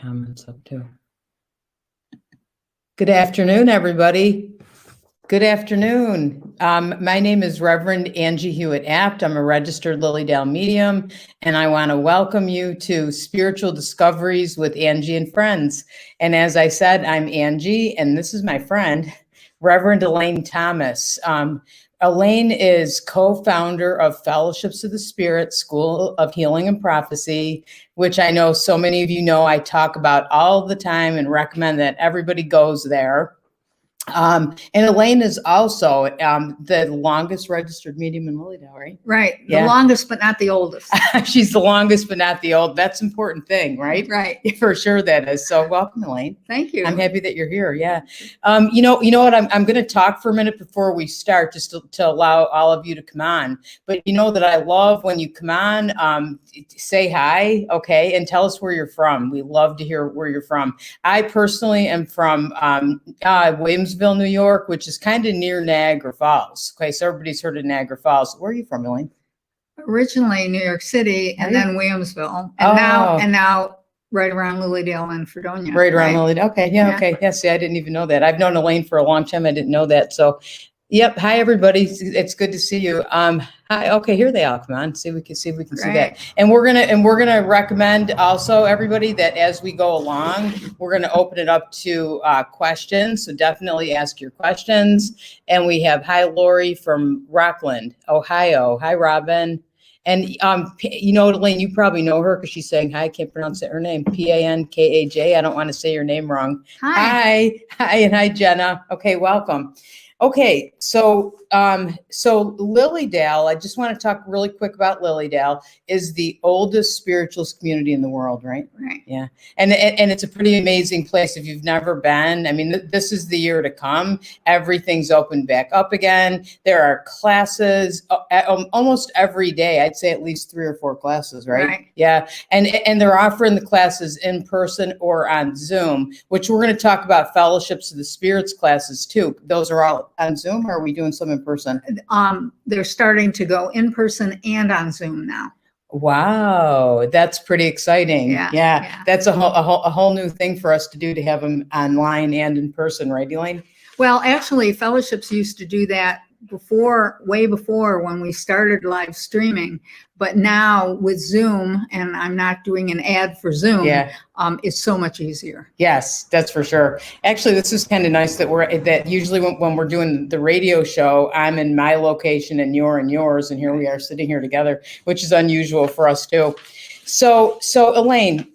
Comments up too. Good afternoon, everybody. Good afternoon. My name is Reverend Angie Hewitt-Apt. I'm a registered Lilydale medium, and I want to welcome you to Spiritual Discoveries with Angie and Friends. And as I said, I'm Angie, and this is my friend, Reverend Elaine Thomas. Elaine is co-founder of Fellowships of the Spirit School of Healing and Prophecy, which I know so many of you know I talk about all the time and recommend that everybody goes there. And Elaine is also the longest registered medium in Lilydale, right? Right. Yeah. The longest, but not the oldest. She's the longest, but not the old. That's an important thing, right? Right. For sure that is. So welcome, Elaine. Thank you. I'm happy that you're here. Yeah. You know what? I'm going to talk for a minute before we start, just to allow all of you to come on. But you know that I love when you come on, say hi, okay, and tell us where you're from. We love to hear where you're from. I personally am from Williamsville, New York, which is kind of near Niagara Falls. Okay, so everybody's heard of Niagara Falls. Where are you from, Elaine? Originally New York City, and then Williamsville, and now right around Lilydale and Fredonia. Right around Lilydale. Okay, yeah, okay. Yeah, see, I didn't even know that. I've known Elaine for a long time. I didn't know that. So, yep. Hi, everybody. It's good to see you. Hi. Okay, here they all. Come on. See if we can see that. And we're gonna recommend also everybody that as we go along, we're gonna open it up to questions. So definitely ask your questions. And we have hi Lori from Rockland, Ohio. Hi Robin. And you know, Elaine, you probably know her because she's saying hi. I can't pronounce her name. Pankaj. I don't want to say your name wrong. Hi, and hi Jenna. Okay, welcome. Okay, so Lilydale, I just want to talk really quick about Lilydale, is the oldest spiritualist community in the world, right? Right. Yeah, and it's a pretty amazing place if you've never been. I mean, this is the year to come. Everything's opened back up again. There are classes almost every day. I'd say at least 3 or 4 classes, right? Right. Yeah, and they're offering the classes in person or on Zoom, which we're going to talk about Fellowships of the Spirits classes too. Those are all on Zoom, or are we doing some in person? They're starting to go in person and on Zoom now. Wow, that's pretty exciting. Yeah. That's a whole new thing for us to do, to have them online and in person, right, Elaine? Well, actually, Fellowships used to do that way before when we started live streaming. But now with Zoom, and I'm not doing an ad for Zoom, it's so much easier. Yes, that's for sure. Actually, this is kind of nice that usually when we're doing the radio show, I'm in my location and you're in yours, and here we are sitting here together, which is unusual for us too. So Elaine,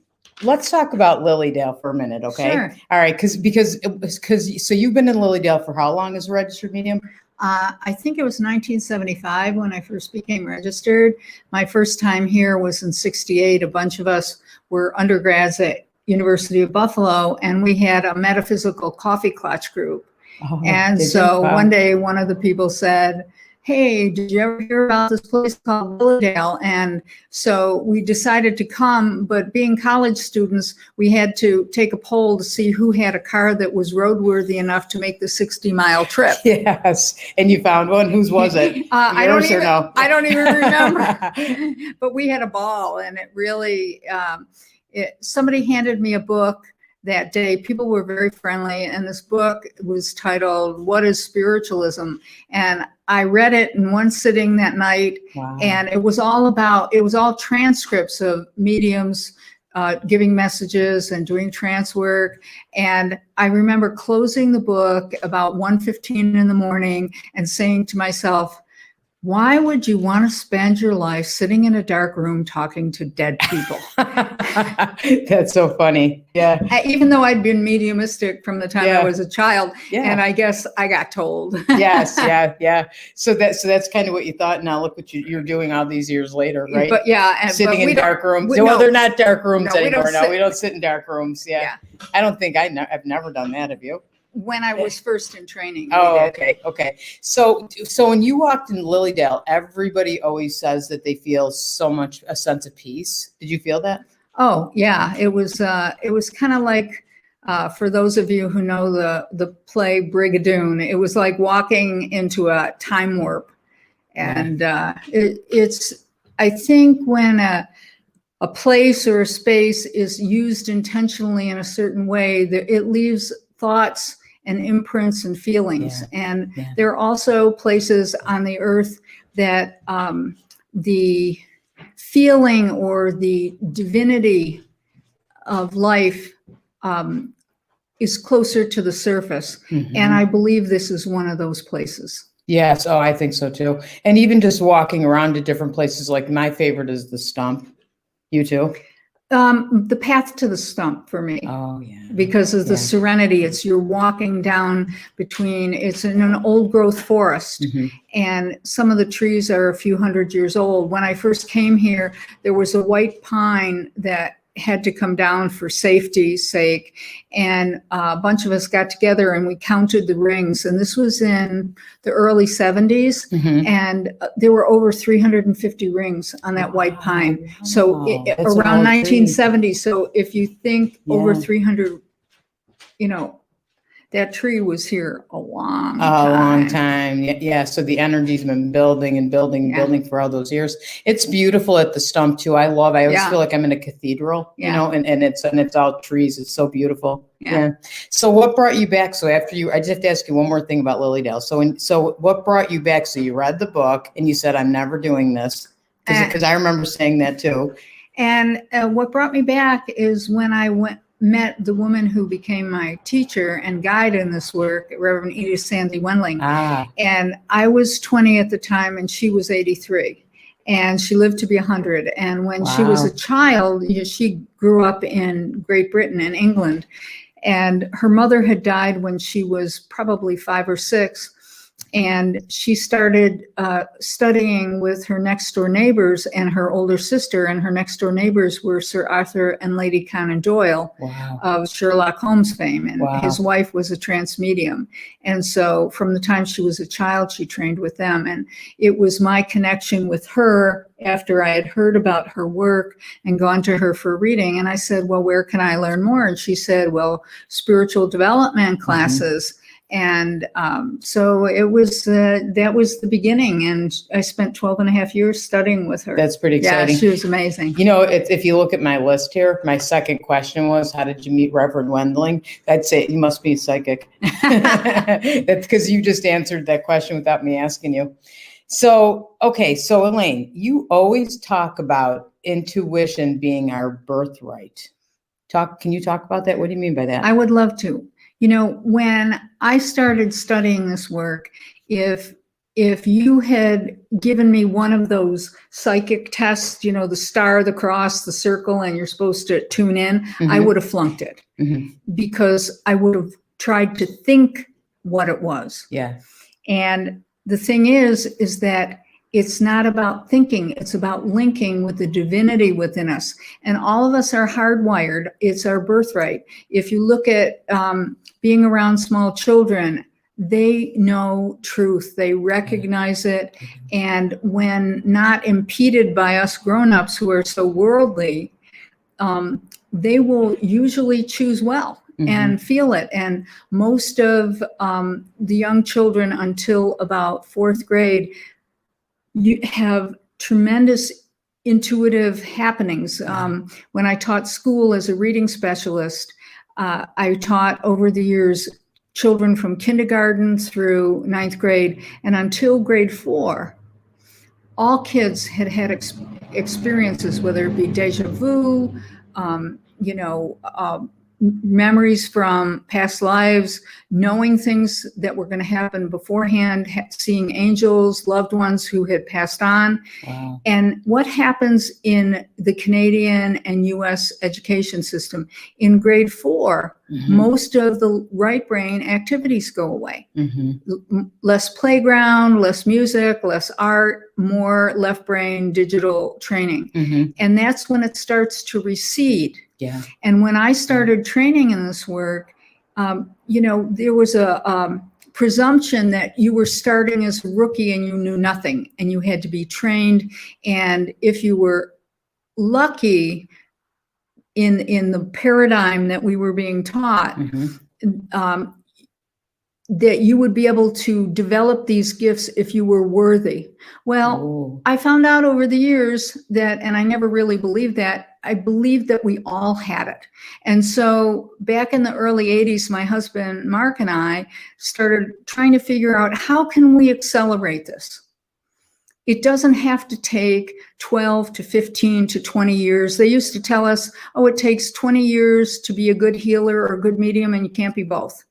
let's talk about Lilydale for a minute, okay? Sure. All right, because so you've been in Lilydale for how long as a registered medium? I think it was 1975 when I first became registered. My first time here was in '68. A bunch of us were undergrads at University of Buffalo, and we had a metaphysical coffee clutch group. And so one day, one of the people said, "Hey, did you ever hear about this place called Lilydale?" And so we decided to come, but being college students, we had to take a poll to see who had a car that was roadworthy enough to make the 60-mile trip. Yes, and you found one. Whose was it? I don't even remember. But we had a ball, and it really, somebody handed me a book that day. People were very friendly, and this book was titled "What is Spiritualism?" And I read it in one sitting that night. Wow. And it was all transcripts of mediums giving messages and doing trance work. And I remember closing the book about 1:15 in the morning and saying to myself, why would you want to spend your life sitting in a dark room talking to dead people? That's so funny. Yeah. Even though I'd been mediumistic from the time I was a child, and I guess I got told. Yes. Yeah. So that's kind of what you thought. Now look what you're doing all these years later, right? But sitting in dark rooms. Well, they're not dark rooms anymore. No, we don't sit in dark rooms. Yeah. I don't think I've never done that. Have you? When I was first in training. Oh, okay. So when you walked in Lilydale, everybody always says that they feel a sense of peace. Did you feel that? Oh, yeah. It was kind of like, for those of you who know the play Brigadoon, it was like walking into a time warp. And it's, I think when a place or a space is used intentionally in a certain way, it leaves thoughts and imprints and feelings. And there are also places on the earth that the feeling or the divinity of life is closer to the surface. And I believe this is one of those places. Yes. Oh, I think so too. And even just walking around to different places, like my favorite is the stump. You too? The path to the stump for me. Oh, yeah. Because of the serenity. It's you're walking down between, it's in an old growth forest. And some of the trees are a few hundred years old. When I first came here, there was a white pine that had to come down for safety's sake. And a bunch of us got together and we counted the rings. And this was in the early 70s. And there were over 350 rings on that white pine. So around 1970. So if you think over 300, you know, that tree was here a long time. Yeah. So the energy's been building and building and building for all those years. It's beautiful at the stump too. I always feel like I'm in a cathedral, you know, and it's all trees. It's so beautiful. Yeah. So what brought you back? So after I just have to ask you one more thing about Lilydale. So what brought you back? So you read the book and you said, I'm never doing this, because I remember saying that too. And what brought me back is when I met the woman who became my teacher and guide in this work, Reverend Edith Sandy Wendling. And I was 20 at the time and she was 83. And she lived to be 100. And when she was a child, she grew up in Great Britain and England. And her mother had died when she was probably 5 or 6. And she started studying with her next door neighbors and her older sister, and her next door neighbors were Sir Arthur and Lady Conan Doyle of Sherlock Holmes fame, and his wife was a trance medium. And so from the time she was a child, she trained with them. And it was my connection with her after I had heard about her work and gone to her for reading. And I said, well, where can I learn more? And she said, well, spiritual development classes. And so it was, that was the beginning. And I spent 12 and a half years studying with her. That's pretty exciting. Yeah, she was amazing. You know, if you look at my list here, my second question was, how did you meet Reverend Wendling? I'd say you must be psychic. That's because you just answered that question without me asking you. So, okay. So Elaine, you always talk about intuition being our birthright. Can you talk about that? What do you mean by that? I would love to. You know, when I started studying this work, if you had given me one of those psychic tests, you know, the star, the cross, the circle, and you're supposed to tune in, I would have flunked it because I would have tried to think what it was. Yeah. And the thing is that it's not about thinking, it's about linking with the divinity within us. And all of us are hardwired. It's our birthright. If you look at being around small children, they know truth, they recognize it. And when not impeded by us grown-ups who are so worldly, they will usually choose well and feel it. And most of the young children until about 4th grade, you have tremendous intuitive happenings. When I taught school as a reading specialist, I taught over the years children from kindergarten through 9th grade, and until grade 4, all kids had experiences, whether it be deja vu, you know, memories from past lives, knowing things that were going to happen beforehand, seeing angels, loved ones who had passed on. Wow. And what happens in the Canadian and US education system, in grade 4, most of the right brain activities go away. Less playground, less music, less art, more left brain digital training. And that's when it starts to recede. Yeah. And when I started training in this work, you know, there was a presumption that you were starting as a rookie and you knew nothing and you had to be trained. And if you were lucky in the paradigm that we were being taught, that you would be able to develop these gifts if you were worthy. Well, Ooh. I found out over the years that, and I never really believed that, I believed that we all had it. And so back in the early 80s, my husband, Mark, and I started trying to figure out how can we accelerate this? It doesn't have to take 12 to 15 to 20 years. They used to tell us, oh, it takes 20 years to be a good healer or a good medium, and you can't be both.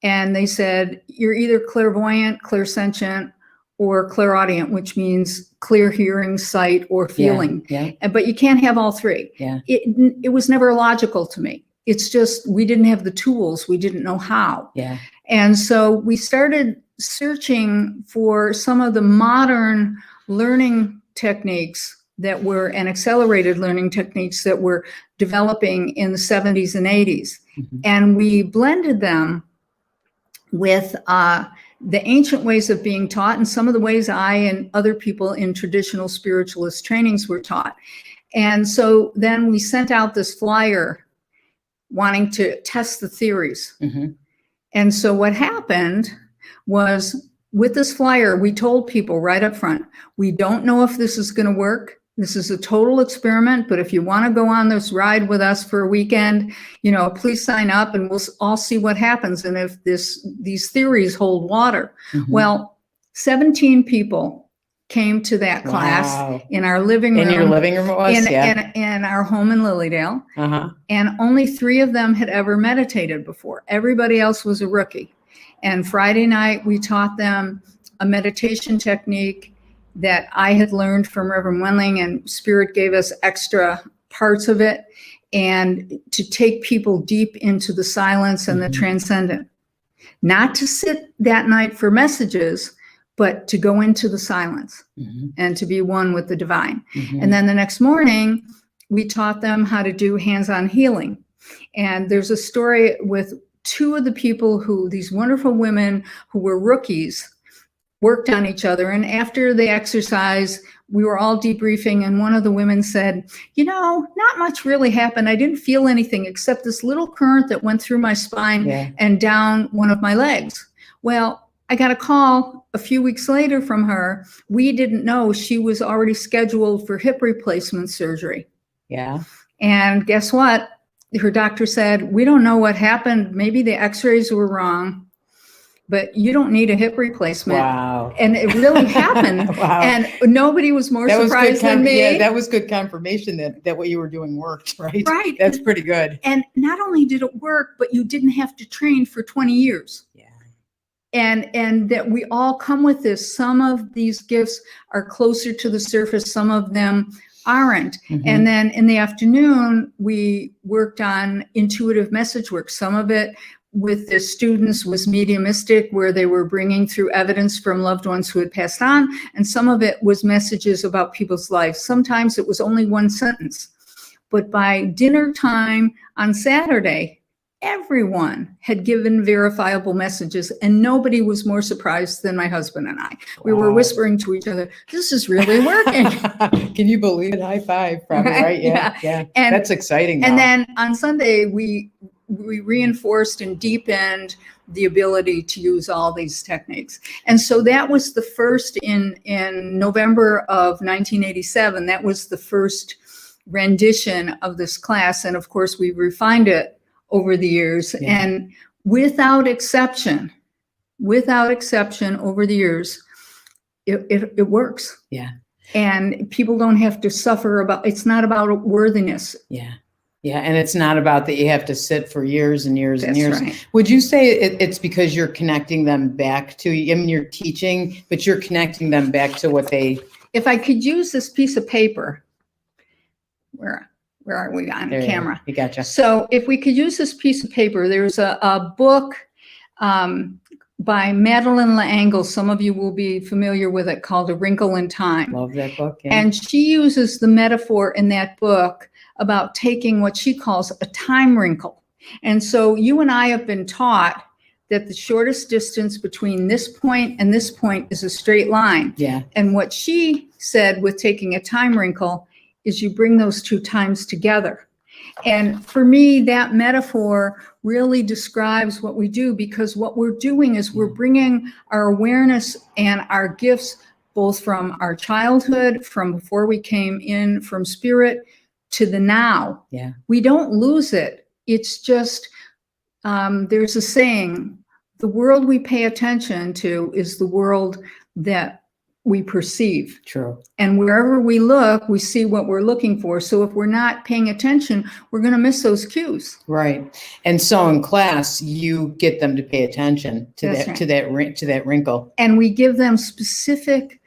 And they said, you're either clairvoyant, clairsentient, or clairaudient, which means clear hearing, sight, or feeling. Yeah. But you can't have all three. Yeah. It was never logical to me. It's just, we didn't have the tools. We didn't know how. Yeah. And so we started searching for some of the modern learning techniques that were, and accelerated learning techniques that were developing in the 70s and 80s. Mm-hmm. And we blended them with the ancient ways of being taught and some of the ways I and other people in traditional spiritualist trainings were taught. And so then we sent out this flyer wanting to test the theories. Mm-hmm. And so what happened was, with this flyer, we told people right up front, we don't know if this is going to work. This is a total experiment, but if you want to go on this ride with us for a weekend, please sign up and we'll all see what happens. And if these theories hold water. Mm-hmm. Well, 17 people came to that class in our living room. In your living room it was? In our home in Lilydale. Uh-huh. And only 3 of them had ever meditated before. Everybody else was a rookie. And Friday night, we taught them a meditation technique that I had learned from Reverend Wendling, and Spirit gave us extra parts of it, and to take people deep into the silence and the transcendent. Not to sit that night for messages, but to go into the silence and to be one with the divine. And then the next morning, we taught them how to do hands-on healing. And there's a story with 2 of the people who, these wonderful women who were rookies, worked on each other. And after the exercise, we were all debriefing, and one of the women said, not much really happened. I didn't feel anything except this little current that went through my spine and down one of my legs. Well, I got a call a few weeks later from her. We didn't know she was already scheduled for hip replacement surgery. Yeah. And guess what? Her doctor said, we don't know what happened. Maybe the x-rays were wrong, but you don't need a hip replacement. Wow. And it really happened. Wow. And nobody was more surprised than me. Yeah, that was good confirmation that what you were doing worked, right? Right. That's pretty good. And not only did it work, but you didn't have to train for 20 years. Yeah. And that we all come with this. Some of these gifts are closer to the surface. Some of them aren't. And then in the afternoon, we worked on intuitive message work. Some of it with the students was mediumistic, where they were bringing through evidence from loved ones who had passed on. And some of it was messages about people's lives. Sometimes it was only one sentence. But by dinner time on Saturday, everyone had given verifiable messages, and nobody was more surprised than my husband and I. We were whispering to each other, this is really working. Can you believe it? High five, probably, right? Yeah. And that's exciting. And then on Sunday, we reinforced and deepened the ability to use all these techniques. And so that was the first in November of 1987. That was the first rendition of this class. And of course, we refined it over the years, and without exception, over the years, it works. Yeah. And people don't have to suffer it's not about worthiness. Yeah. Yeah. And it's not about that you have to sit for years and years and years. Right. Would you say it's because you're connecting them back to, you're teaching, but you're connecting them back to what they... If I could use this piece of paper, where are we on the camera? You gotcha. So if we could use this piece of paper, there's a book by Madeleine L'Engle. Some of you will be familiar with it, called A Wrinkle in Time. Love that book. Yeah. And she uses the metaphor in that book about taking what she calls a time wrinkle. And so you and I have been taught that the shortest distance between this point and this point is a straight line. Yeah. And what she said with taking a time wrinkle is you bring those 2 times together. And for me, that metaphor really describes what we do, because what we're doing is we're bringing our awareness and our gifts, both from our childhood, from before we came in from spirit, to the now. Yeah. We don't lose it. It's just, there's a saying, the world we pay attention to is the world that we perceive. True. And wherever we look, we see what we're looking for. So if we're not paying attention, we're going to miss those cues. Right. And so in class, you get them to pay attention to That's that, right. to that wrinkle. And we give them specific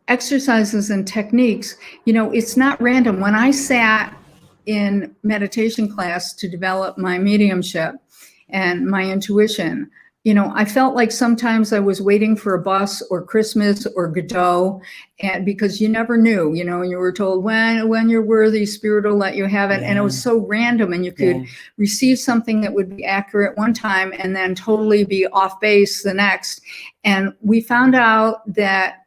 exercises and techniques. You know, it's not random. When I sat in meditation class to develop my mediumship and my intuition, you know, I felt like sometimes I was waiting for a bus or Christmas or Godot, and because you never knew, you know, you were told when you're worthy, Spirit will let you have it. Yeah. And it was so random, and you could receive something that would be accurate one time and then totally be off base the next. And we found out that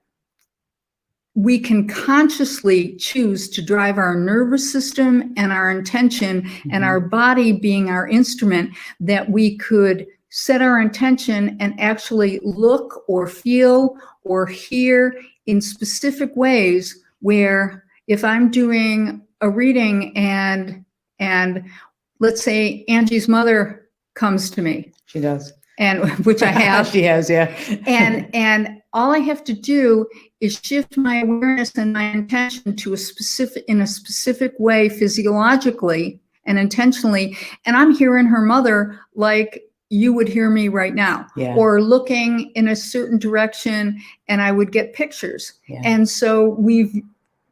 we can consciously choose to drive our nervous system and our intention, and our body being our instrument, that we could set our intention and actually look or feel or hear in specific ways, where if I'm doing a reading and let's say Angie's mother comes to me. She does. And which I have. She has, yeah. And all I have to do is shift my awareness and my intention to in a specific way, physiologically and intentionally. And I'm hearing her mother like you would hear me right now, or looking in a certain direction, and I would get pictures. And so we've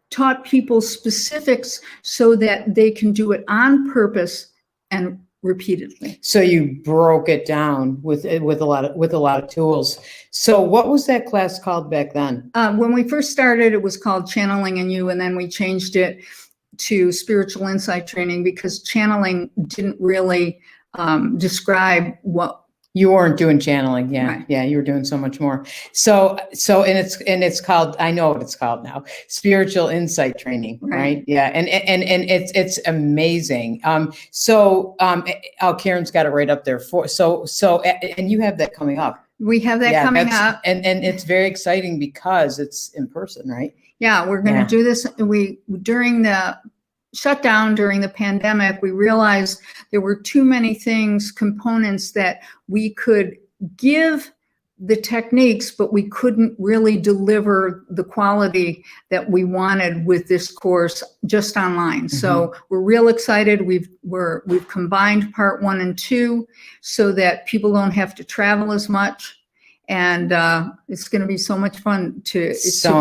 taught people specifics so that they can do it on purpose and repeatedly. So you broke it down with a lot of tools. So what was that class called back then? When we first started, it was called Channeling in You, and then we changed it to Spiritual Insight Training, because channeling didn't really describe what. You weren't doing channeling, yeah, Right. Yeah. You were doing so much more. So, and it's called. I know what it's called now. Spiritual Insight Training, right? Yeah, and it's amazing. Karen's got it right up there and you have that coming up. We have that coming up, and it's very exciting because it's in person, right? Yeah, we're going to do this. During the shutdown, during the pandemic, we realized there were too many components that we could give the techniques, but we couldn't really deliver the quality that we wanted with this course just online. So we're real excited. We've combined part 1 and 2 so that people don't have to travel as much. And it's going to be so much fun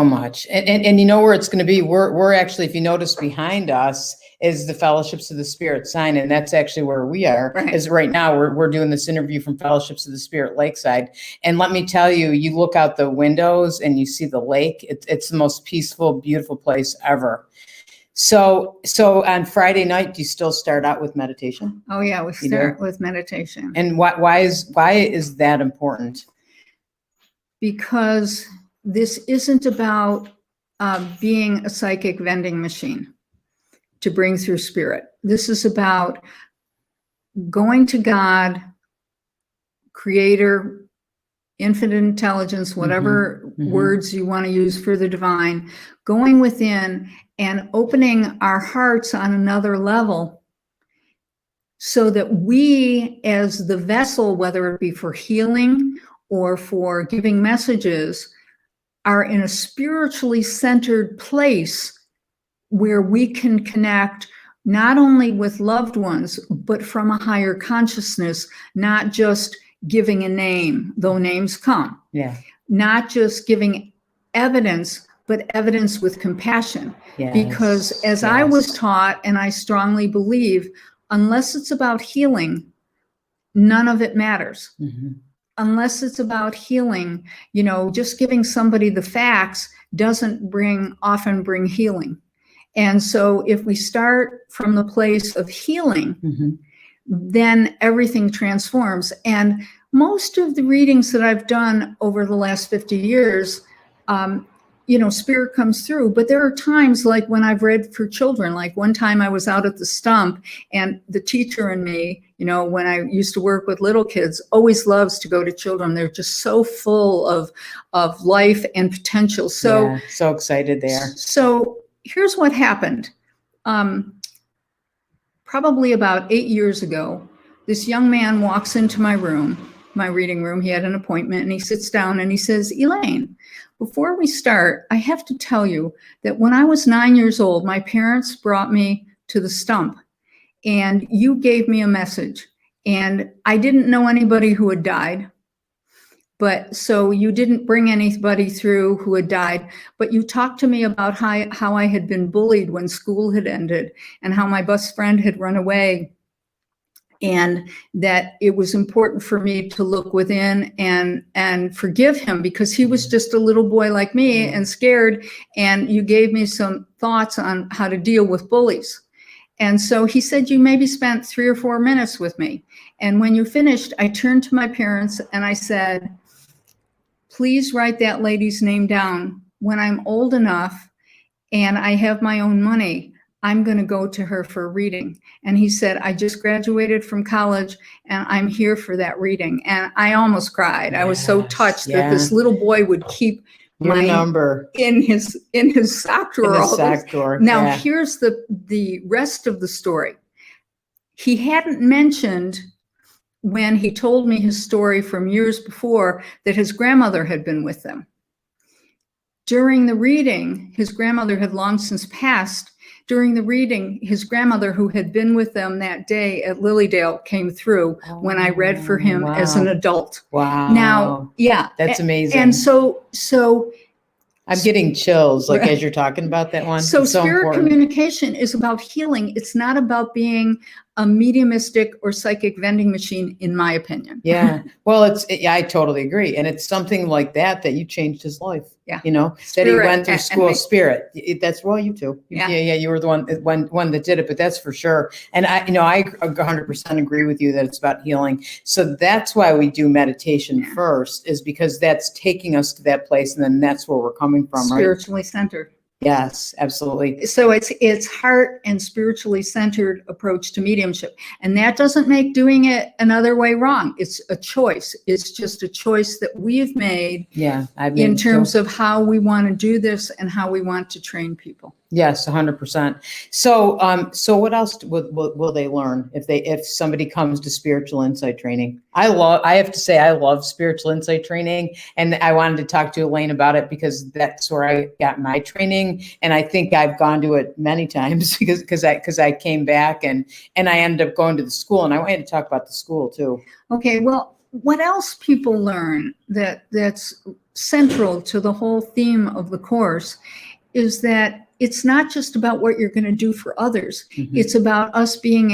much. And you know where it's going to be? We're actually, if you notice behind us is the Fellowships of the Spirit sign. And that's actually where we are. Right. Is right now we're doing this interview from Fellowships of the Spirit Lakeside. And let me tell you, you look out the windows and you see the lake. It's the most peaceful, beautiful place ever. So on Friday night, do you still start out with meditation? Oh yeah, we start with meditation. And why is that important? Because this isn't about being a psychic vending machine to bring through spirit. This is about going to God, Creator, infinite intelligence, whatever words you want to use for the divine, going within and opening our hearts on another level, so that we, as the vessel, whether it be for healing or for giving messages, are in a spiritually centered place where we can connect not only with loved ones, but from a higher consciousness, not just giving a name, though names come. Yeah. Not just giving evidence, but evidence with compassion. Yes. Because as I was taught, and I strongly believe, unless it's about healing, none of it matters. Unless it's about healing, just giving somebody the facts doesn't often bring healing. And so if we start from the place of healing, then everything transforms. And most of the readings that I've done over the last 50 years, spirit comes through. But there are times like when I've read for children, like one time I was out at the stump, and the teacher in me, when I used to work with little kids, always loves to go to children. They're just so full of life and potential. So, yeah, so excited there. So here's what happened. Probably about 8 years ago, this young man walks into my room, my reading room. He had an appointment, and he sits down and he says, "Elaine, before we start, I have to tell you that when I was 9 years old, my parents brought me to the stump, and you gave me a message, and I didn't know anybody who had died. But so you didn't bring anybody through who had died, but you talked to me about how I had been bullied when school had ended, and how my best friend had run away, and that it was important for me to look within and forgive him, because he was just a little boy like me and scared, and you gave me some thoughts on how to deal with bullies." And so he said, "You maybe spent 3 or 4 minutes with me. And when you finished, I turned to my parents and I said, please write that lady's name down. When I'm old enough and I have my own money, I'm going to go to her for a reading." And he said, "I just graduated from college and I'm here for that reading." And I almost cried. I was so touched that this little boy would keep your my number in his sock drawer. Now, here's the rest of the story. He hadn't mentioned, when he told me his story from years before, that his grandmother had been with them. During the reading, his grandmother had long since passed. During the reading, his grandmother, who had been with them that day at Lilydale, came through when I read for him as an adult. Wow. Now, yeah. That's amazing. And so I'm getting chills, like, as you're talking about that one. So spirit communication is about healing. It's not about being a mediumistic or psychic vending machine, in my opinion. Yeah. Well, I totally agree. And it's something like that you changed his life. Yeah. That he went through school of spirit. That's, well, you too. Yeah. You were the one that did it, but that's for sure. And I 100% agree with you that it's about healing. So that's why we do meditation first, is because that's taking us to that place. And then that's where we're coming from, right? Spiritually centered. Yes, absolutely. So it's heart and spiritually centered approach to mediumship. And that doesn't make doing it another way wrong. It's a choice. It's just a choice that we've made in terms of how we want to do this and how we want to train people. Yes, 100%. So what else will they learn if somebody comes to spiritual insight training? I have to say, I love spiritual insight training, and I wanted to talk to Elaine about it because that's where I got my training, and I think I've gone to it many times because I came back and I ended up going to the school, and I wanted to talk about the school too. Okay, well, what else people learn that's central to the whole theme of the course is that it's not just about what you're going to do for others. Mm-hmm. It's about us being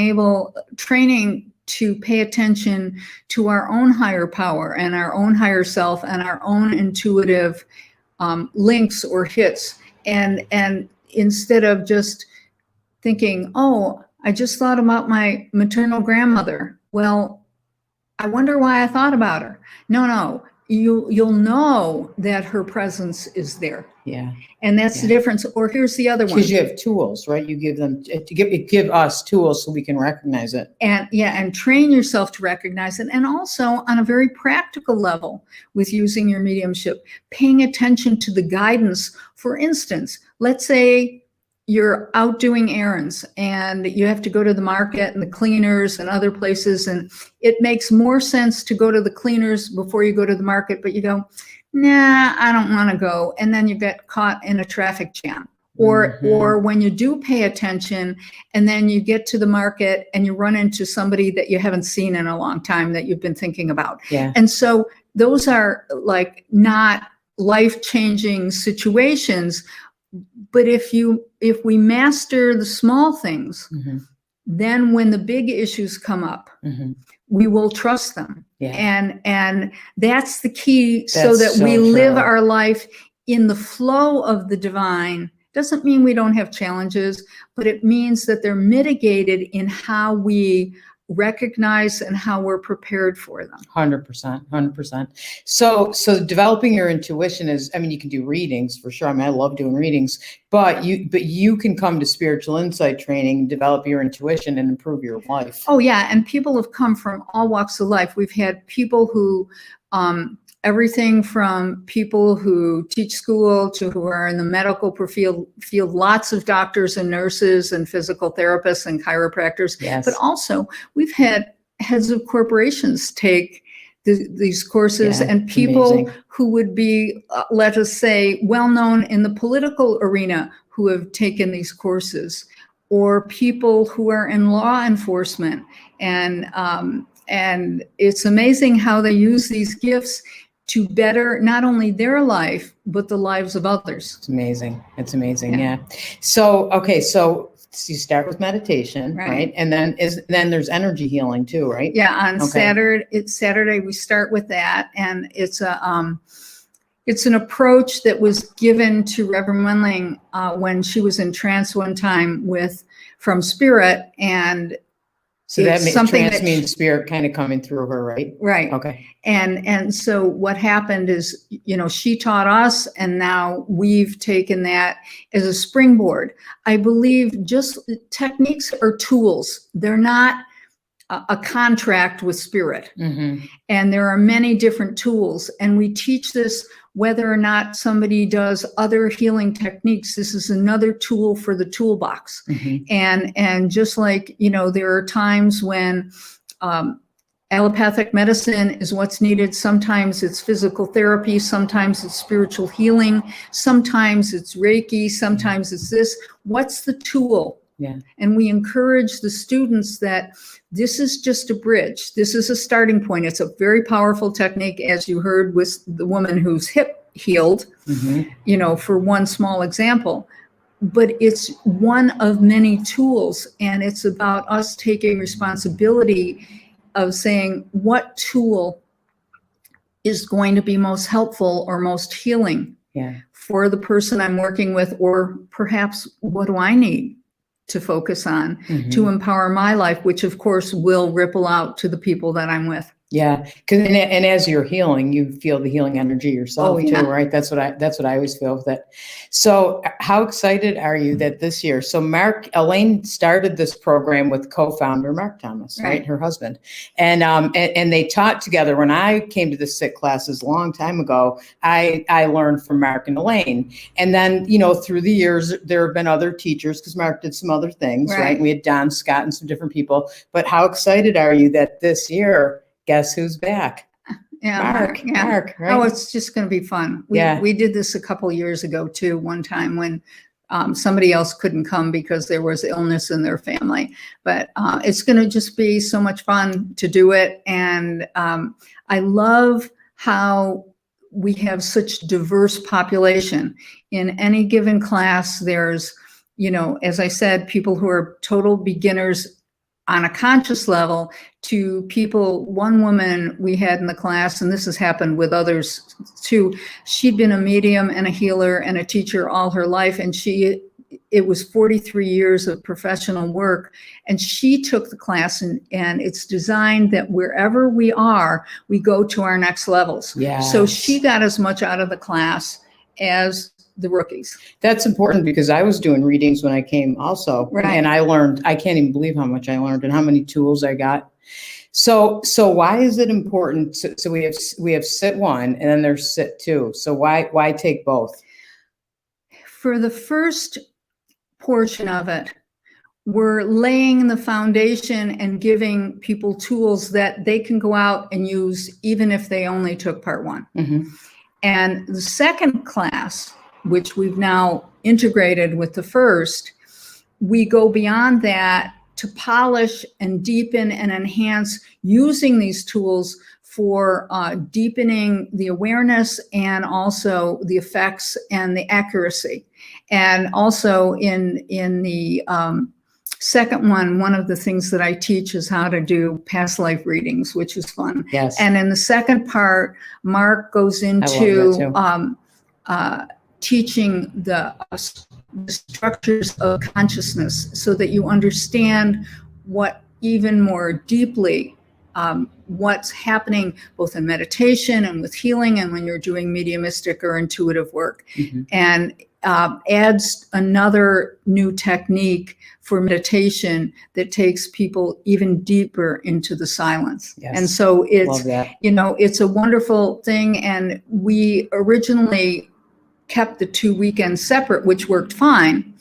training to pay attention to our own higher power and our own higher self and our own intuitive links or hits. And instead of just thinking, oh, I just thought about my maternal grandmother. Well, I wonder why I thought about her. No, you'll know that her presence is there. Yeah. And that's the difference. Or here's the other one. Because you have tools, right? You give us tools so we can recognize it. And train yourself to recognize it. And also on a very practical level with using your mediumship, paying attention to the guidance. For instance, let's say you're out doing errands and you have to go to the market and the cleaners and other places, and it makes more sense to go to the cleaners before you go to the market, but you go, nah, I don't want to go. And then you get caught in a traffic jam. Or when you do pay attention and then you get to the market and you run into somebody that you haven't seen in a long time that you've been thinking about. Yeah. And so those are like not life-changing situations, but if we master the small things, then when the big issues come up, we will trust them. Yeah. And that's the key, so that we live our life in the flow of the divine. Doesn't mean we don't have challenges, but it means that they're mitigated in how we recognize and how we're prepared for them. 100%, 100%. So developing your intuition is, I mean, you can do readings for sure. I mean, I love doing readings, but you can come to spiritual insight training, develop your intuition and improve your life. Oh yeah. And people have come from all walks of life. We've had people who, everything from people who teach school to who are in the medical field, lots of doctors and nurses and physical therapists and chiropractors. Yes. But also we've had heads of corporations take these courses, and people amazing. who would be, let us say, well-known in the political arena who have taken these courses, or people who are in law enforcement. And it's amazing how they use these gifts to better not only their life, but the lives of others. It's amazing. It's amazing. Yeah. So, okay. So you start with meditation, right? And then there's energy healing too, right? Yeah. On Saturday, we start with that. And it's an approach that was given to Reverend Wendling when she was in trance one time from Spirit. And so that means trance means spirit kind of coming through her, right? Right. Okay. And so what happened is, she taught us, and now we've taken that as a springboard. I believe just techniques are tools. They're not a contract with Spirit. Mm-hmm. And there are many different tools. And we teach this whether or not somebody does other healing techniques. This is another tool for the toolbox. Mm-hmm. And just like, there are times when allopathic medicine is what's needed. Sometimes it's physical therapy. Sometimes it's spiritual healing. Sometimes it's Reiki. Sometimes it's this. What's the tool? Yeah. And we encourage the students that this is just a bridge. This is a starting point. It's a very powerful technique, as you heard with the woman whose hip healed, mm-hmm. For one small example. But it's one of many tools, and it's about us taking responsibility of saying what tool is going to be most helpful or most healing for the person I'm working with, or perhaps what do I need to focus on to empower my life, which of course will ripple out to the people that I'm with. Yeah, and as you're healing, you feel the healing energy yourself too, right? That's what I always feel with it. So, how excited are you that this year? So, Elaine started this program with co-founder Mark Thomas, right? Her husband, and they taught together. When I came to the SIT classes a long time ago, I learned from Mark and Elaine, and then through the years there have been other teachers because Mark did some other things, right? We had Don Scott and some different people. But how excited are you that this year? Guess who's back? Mark, right? Oh, it's just going to be fun. We did this a couple of years ago too, one time when somebody else couldn't come because there was illness in their family. But it's going to just be so much fun to do it. And I love how we have such diverse population. In any given class, there's, as I said, people who are total beginners on a conscious level to people. One woman we had in the class, and this has happened with others too, she'd been a medium and a healer and a teacher all her life, and it was 43 years of professional work, and she took the class, and it's designed that wherever we are, we go to our next levels. So she got as much out of the class as the rookies. That's important because I was doing readings when I came also, and I learned, I can't even believe how much I learned and how many tools I got. So why is it important? So we have SIT 1 and then there's SIT 2. So why take both? For the first portion of it, we're laying the foundation and giving people tools that they can go out and use even if they only took part 1. And the second class, which we've now integrated with the first, we go beyond that to polish and deepen and enhance using these tools for deepening the awareness and also the effects and the accuracy. And also in the second one of the things that I teach is how to do past life readings, which is fun. And in the second part, Mark goes into teaching the structures of consciousness so that you understand what even more deeply what's happening both in meditation and with healing and when you're doing mediumistic or intuitive work, and adds another new technique for meditation that takes people even deeper into the silence. Yes. And so it's, Love that. it's a wonderful thing. And we originally kept the 2 weekends separate, which worked fine.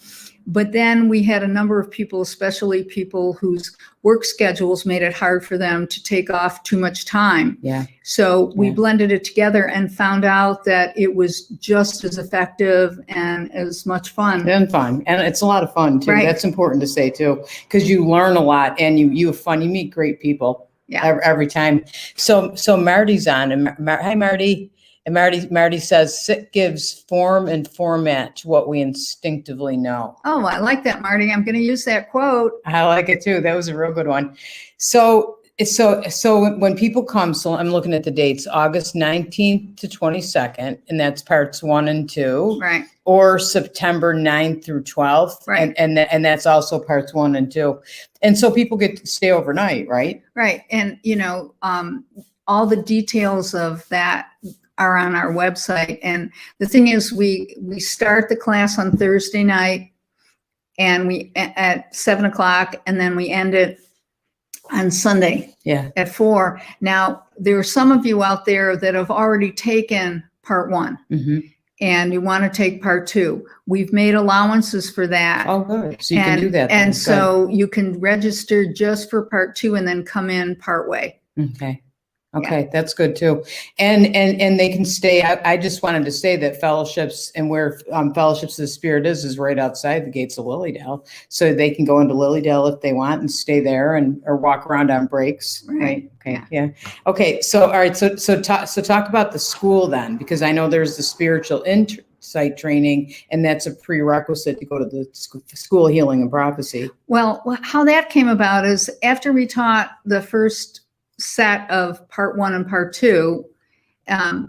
But then we had a number of people, especially people whose work schedules made it hard for them to take off too much time. Yeah. So we blended it together and found out that it was just as effective and as much fun. And fun. And it's a lot of fun too. Right. That's important to say too, because you learn a lot and you have fun. You meet great people every time. So Marty's on. And hi, Marty. And Marty says, SIT gives form and format to what we instinctively know. Oh, I like that, Marty. I'm going to use that quote. I like it too. That was a real good one. So when people come, so I'm looking at the dates, August 19th to 22nd, and that's parts 1 and 2. Right. Or September 9th through 12th. Right. And that's also parts 1 and 2. And so people get to stay overnight, right? Right. And, all the details of that are on our website. And the thing is, we start the class on Thursday night and we at 7:00, and then we end it on Sunday at 4. Now, there are some of you out there that have already taken part 1 and you want to take part 2. We've made allowances for that. Oh, good. So you can do that. And so you can register just for part 2 and then come in part way. Okay, that's good too. And they can stay. I just wanted to say that fellowships and where Fellowships of the Spirit is right outside the gates of Lilydale. So they can go into Lilydale if they want and stay there or walk around on breaks. Right. Okay. Yeah. Okay. So, all right. So talk about the school then, because I know there's the spiritual insight training, and that's a prerequisite to go to the School of Healing and Prophecy. Well, how that came about is after we taught the first set of part 1 and part 2,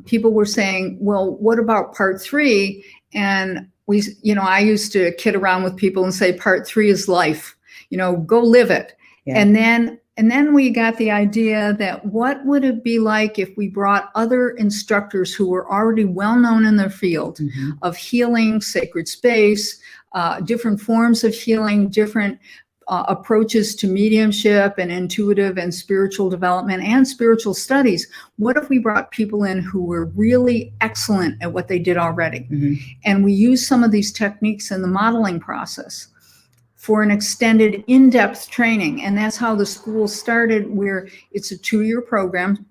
people were saying, well, what about part 3? And I used to kid around with people and say, part 3 is life, go live it. Yeah. And then we got the idea that what would it be like if we brought other instructors who were already well known in their field of healing, sacred space, different forms of healing, different approaches to mediumship and intuitive and spiritual development and spiritual studies. What if we brought people in who were really excellent at what they did already? And we use some of these techniques in the modeling process for an extended in-depth training. And that's how the school started, where it's a 2-year program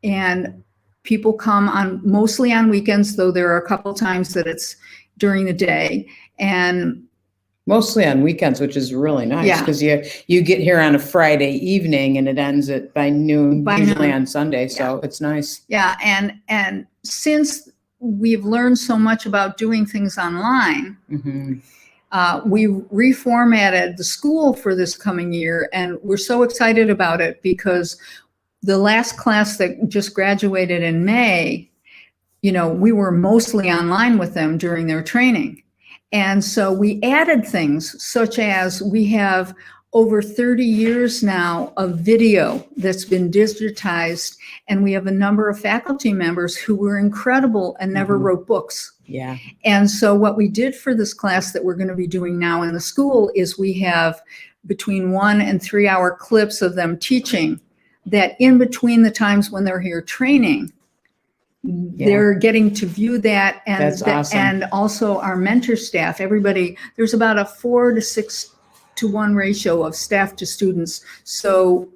and people come mostly on weekends, though there are a couple times that it's during the day. And mostly on weekends, which is really nice because you get here on a Friday evening and it ends by noon, usually on Sunday. So it's nice. Yeah. And since we've learned so much about doing things online, we reformatted the school for this coming year, and we're so excited about it because the last class that just graduated in May, we were mostly online with them during their training. And so we added things such as we have over 30 years now of video that's been digitized, and we have a number of faculty members who were incredible and never wrote books. Yeah. And so what we did for this class that we're going to be doing now in the school is we have between 1 and 3 hour clips of them teaching that in between the times when they're here training, they're getting to view that. And that's awesome. And also our mentor staff, everybody, there's about a 4 to 6 to 1 ratio of staff to students. So,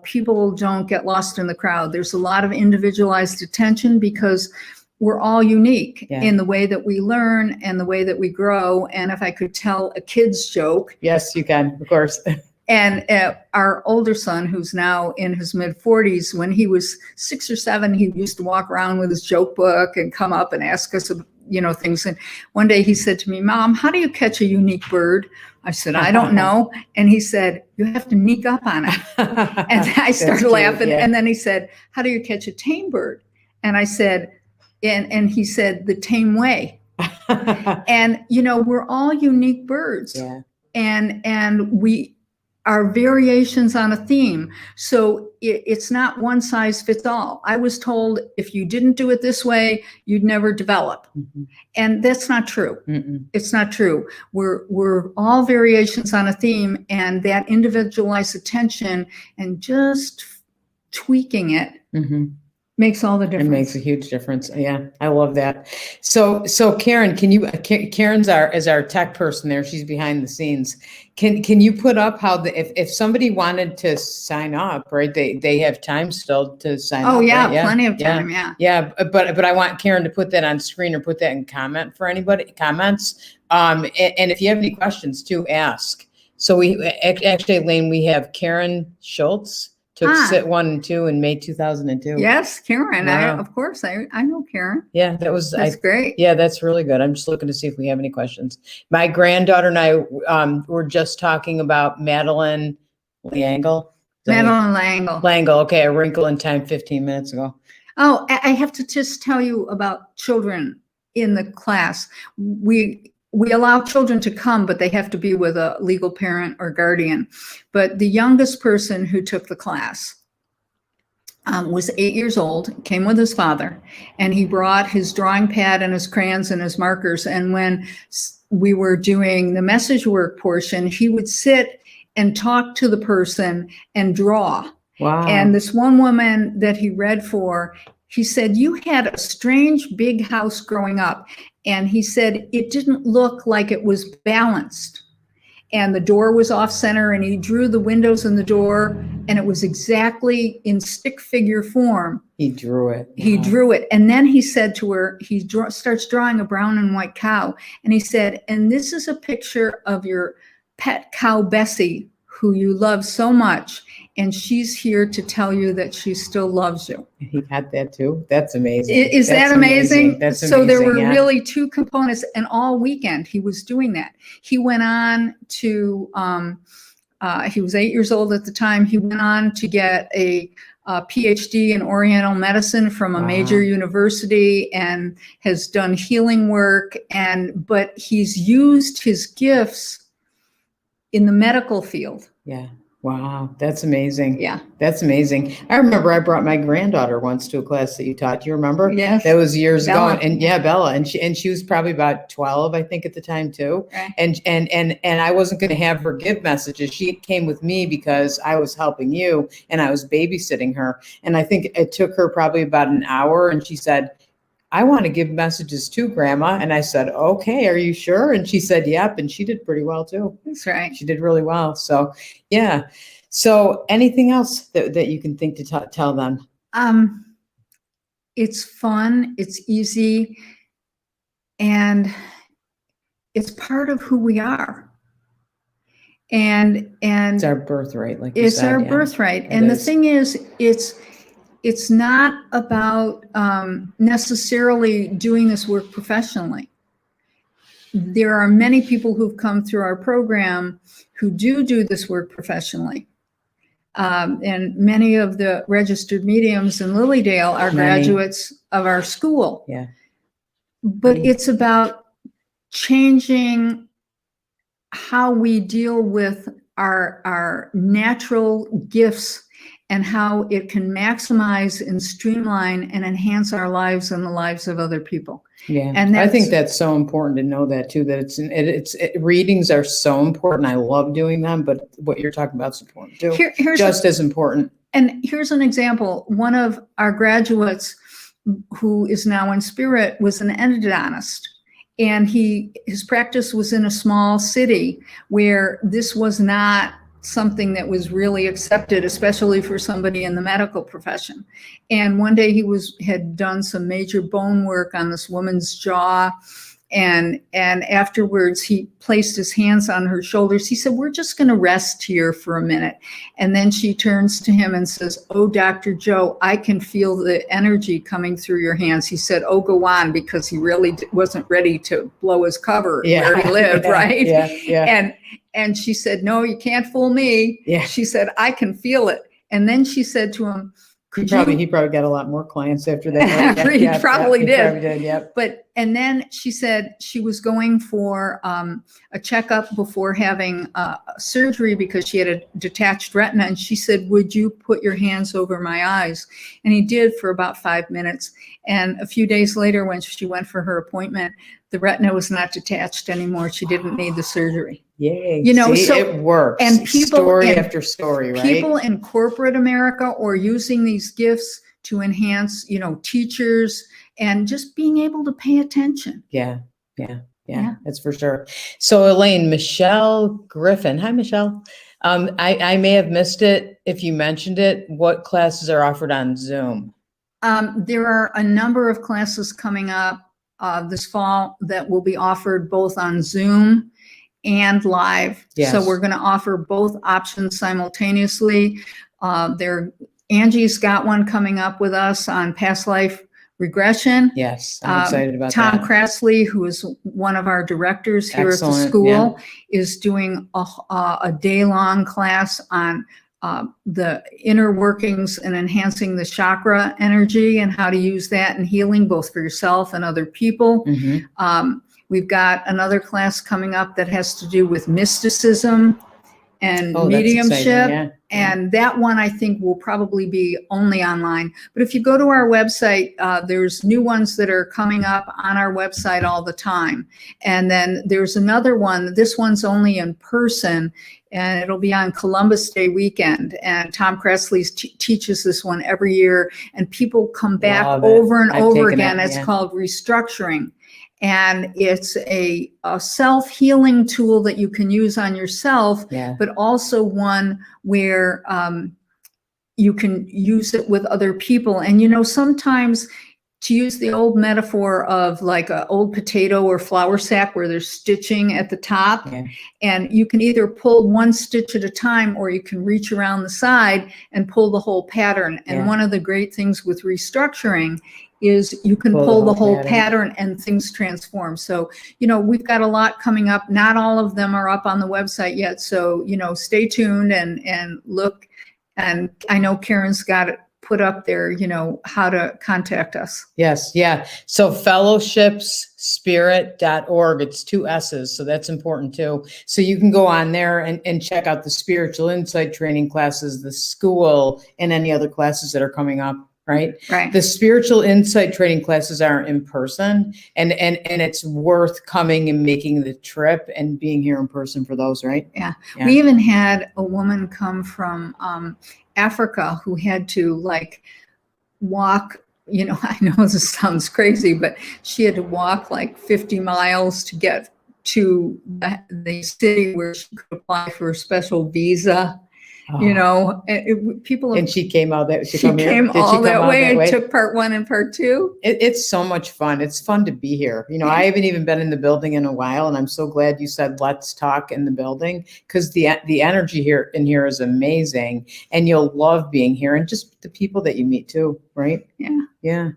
people don't get lost in the crowd. There's a lot of individualized attention because we're all unique in the way that we learn and the way that we grow. And if I could tell a kid's joke. Yes, you can, of course. And our older son, who's now in his mid-40s, when he was 6 or 7, he used to walk around with his joke book and come up and ask us, things. And one day he said to me, "Mom, how do you catch a unique bird?" I said, "I don't know." And he said, "You have to sneak up on it." And I started laughing. And then he said, "How do you catch a tame bird?" And I said, and he said, "The tame way." And, we're all unique birds. Yeah. And we are variations on a theme. So it's not one size fits all. I was told if you didn't do it this way, you'd never develop. And that's not true. It's not true. We're all variations on a theme, and that individualized attention and just tweaking it makes all the difference. It makes a huge difference. Yeah, I love that. So Karen, can you? Karen's our tech person there. She's behind the scenes. Can you put up how if somebody wanted to sign up, right? They have time still to sign up. Oh yeah, right? plenty of time. Yeah. But I want Karen to put that on screen or put that in comments. And if you have any questions too, ask. So actually, Elaine, we have Karen Schultz. Took sit 1 and 2 in May 2002. Yes, Karen. Wow. Of course, I know Karen. Yeah, that's great. Yeah, that's really good. I'm just looking to see if we have any questions. My granddaughter and I were just talking about Madeline Langle. Langle. Okay, A Wrinkle in Time 15 minutes ago. Oh, I have to just tell you about children in the class. We allow children to come, but they have to be with a legal parent or guardian. But the youngest person who took the class was 8 years old, came with his father, and he brought his drawing pad and his crayons and his markers. And when we were doing the message work portion, he would sit and talk to the person and draw. Wow. And this one woman that he read for, he said, you had a strange big house growing up. And he said, it didn't look like it was balanced. And the door was off center, and he drew the windows in the door, and it was exactly in stick figure form. He drew it. He drew it. And then he said to her, starts drawing a brown and white cow. And he said, and this is a picture of your pet cow, Bessie, who you love so much. And she's here to tell you that she still loves you. He had that too. That's amazing. Is that amazing? That's amazing. So there were really two components, and all weekend he was doing that. He went on to, he was 8 years old at the time. He went on to get a PhD in Oriental medicine from a major university, and has done healing work. But he's used his gifts in the medical field. Yeah. Wow, that's amazing. Yeah. That's amazing. I remember I brought my granddaughter once to a class that you taught. Do you remember? Yes. That was years Bella. ago. And yeah, Bella. And she was probably about 12, I think, at the time too. Right. And I wasn't going to have her give messages. She came with me because I was helping you and I was babysitting her. And I think it took her probably about an hour, and she said, I want to give messages too, Grandma. And I said, okay, are you sure? And she said, yep. And she did pretty well too. That's right. She did really well. So, yeah. So anything else that you can think to tell them? It's fun. It's easy. And it's part of who we are. And it's our birthright, like you said. It's our birthright. And the thing is, it's not about necessarily doing this work professionally. There are many people who've come through our program who do this work professionally. And many of the registered mediums in Lilydale are graduates of our school. Yeah. But it's about changing how we deal with our natural gifts, and how it can maximize and streamline and enhance our lives and the lives of other people. Yeah, and I think that's so important to know that too, that readings are so important. I love doing them, but what you're talking about is important too. Just as important. And here's an example. One of our graduates who is now in spirit was an endodontist. And his practice was in a small city where this was not something that was really accepted, especially for somebody in the medical profession. And one day he had done some major bone work on this woman's jaw, and afterwards he placed his hands on her shoulders. He said, we're just going to rest here for a minute. And then she turns to him and says, oh, Dr. Joe, I can feel the energy coming through your hands. He said, oh, go on, because he really wasn't ready to blow his cover where he lived, right? Yeah. And she said, no, you can't fool me. Yeah. She said, I can feel it. And then she said to him, he probably got a lot more clients after that. He probably did. Yep. But and then she said she was going for a checkup before having surgery because she had a detached retina. And she said, would you put your hands over my eyes? And he did for about 5 minutes. And a few days later, when she went for her appointment, the retina was not detached anymore. She didn't need the surgery. Yay. You know, See, so it works. and people story and after story, right? people in corporate America are using these gifts to enhance, you know, teachers and just being able to pay attention. Yeah. That's for sure. So Elaine, Michelle Griffin. Hi, Michelle. I may have missed it if you mentioned it. What classes are offered on Zoom? There are a number of classes coming up this fall that will be offered both on Zoom and live. Yes. So we're going to offer both options simultaneously. Angie's got one coming up with us on past life regression. Yes, I'm excited about Tom that. Crassley, who is one of our directors here at the Excellent, school, is doing a day-long class on the inner workings and enhancing the chakra energy and how to use that in healing both for yourself and other people. Mhm. We've got another class coming up that has to do with mysticism and Oh, that's exciting, mediumship. yeah. And that one I think will probably be only online. But if you go to our website, there's new ones that are coming up on our website all the time. And then there's another one, this one's only in person, and it'll be on Columbus Day weekend. And Tom Cressley teaches this one every year, and people come back Love it. over and I've over taken again. it, It's yeah. called restructuring. And it's a self-healing tool that you can use on yourself, Yeah. but also one where you can use it with other people. And, you know, sometimes, to use the old metaphor of like an old potato or flour sack where there's stitching at the top, Yeah. and you can either pull one stitch at a time or you can reach around the side and pull the whole pattern. And Yeah. one of the great things with restructuring is you can pull the whole pattern and things transform. So, you know, we've got a lot coming up. Not all of them are up on the website yet. So, you know, stay tuned and look. And I know Karen's got it put up there, you know, how to contact us. Yes, yeah. So fellowshipsspirit.org, it's 2 S's, so that's important too. So you can go on there and check out the spiritual insight training classes, the school, and any other classes that are coming up, right? Right. The spiritual insight training classes are in person, and it's worth coming and making the trip and being here in person for those, right? Yeah. Yeah. We even had a woman come from Africa who had to like walk, you know, I know this sounds crazy, but she had to walk like 50 miles to get to the city where she could apply for a special visa. You know, people. And she came out that she came all that way and took part 1 and part 2. It's so much fun. It's fun to be here. You know, I haven't even been in the building in a while, and I'm so glad you said let's talk in the building, because the energy here is amazing, and you'll love being here, and just the people that you meet too, right? Yeah. Yeah.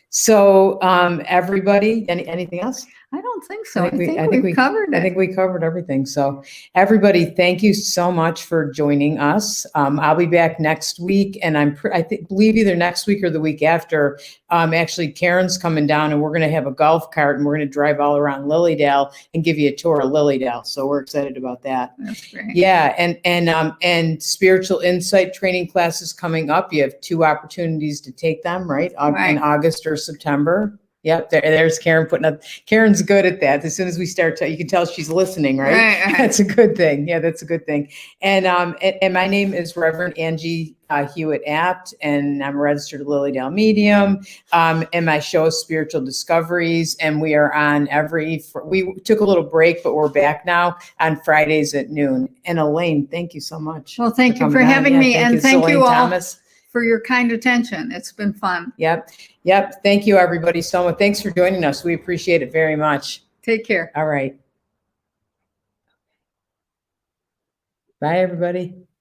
So, everybody, anything else? I don't think so. I think we covered it. I think we covered everything. So everybody, thank you so much for joining us. I'll be back next week, and I believe either next week or the week after. Actually, Karen's coming down, and we're going to have a golf cart, and we're going to drive all around Lilydale and give you a tour of Lilydale. So we're excited about that. That's great. Yeah, and spiritual insight training classes coming up. You have 2 opportunities to take them, right? In August or September. Yep, there's Karen putting up. Karen's good at that. As soon as we start, you can tell she's listening, right? Right. That's a good thing. Yeah, that's a good thing. And my name is Reverend Angie Hewitt Apt, and I'm a registered Lilydale medium. And my show is Spiritual Discoveries, and we are on we took a little break, but we're back now on Fridays at noon. And Elaine, thank you so much. Well, thank you for having me, and thank you all Thomas for your kind attention. It's been fun. Yep. Thank you, everybody, so much. Thanks for joining us. We appreciate it very much. Take care. All right. Bye, everybody.